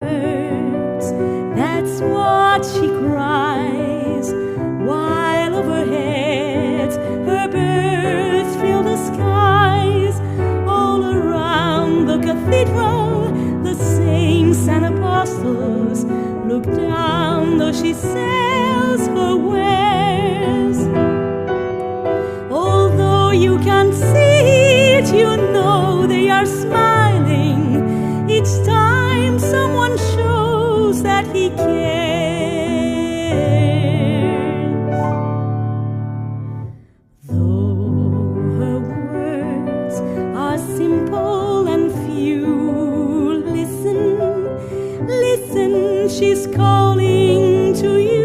Words, that's what she cries, while overhead her birds fill the skies. All around the cathedral, the saints and apostles look down though she sells her wares. Although you can't see it, you know they are smiling each time someone shows that he cares. Though her words are simple and few, listen, listen, she's calling to you.